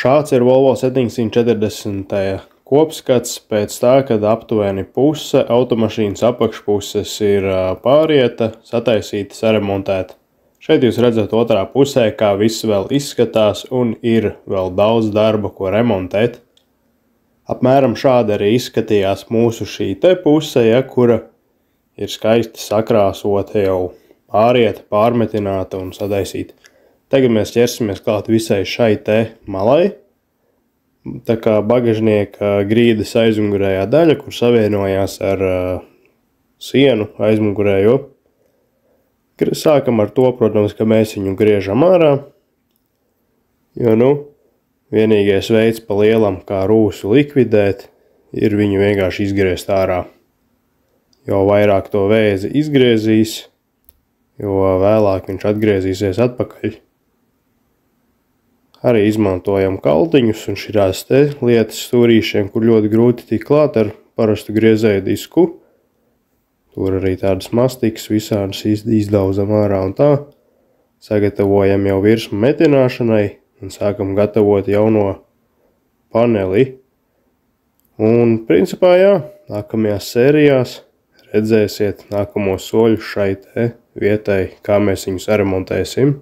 Šāds ir Volvo 740 kopskats pēc tā, kad aptuveni puse automašīnas apakšpuses ir pārieta, sataisīta, saremontēta. Šeit jūs redzat otrā pusē, kā viss vēl izskatās un ir vēl daudz darba, ko remontēt. Apmēram šādi arī izskatījās mūsu šī te puse, kura ir skaisti sakrāsota, jau pārieta, pārmetināta un sataisīta. Tagad mēs ķersimies klāt visai šai te malai. Tā kā bagažnieka grīdas aizmugurējā daļa, kur savienojās ar sienu aizmugurējo. Sākam ar to, protams, ka mēs viņu griežam ārā, jo, vienīgais veids pa lielam, kā rūsu likvidēt, ir viņu vienkārši izgriezt ārā. Jo vairāk to vēzi izgriezīs, jo vēlāk viņš atgriezīsies atpakaļ. Arī izmantojam kaltiņus un šīs te lietas stūrīšiem, kur ļoti grūti tikt klāt ar parastu griezēju disku. Tur arī tādas mastikas visādas izdauzam ārā un tā. Sagatavojam jau virsmu metināšanai un sākam gatavot jauno paneli. Un principā nākamajās sērijās redzēsiet nākamos soļus šai te vietai, kā mēs viņu saremontēsim.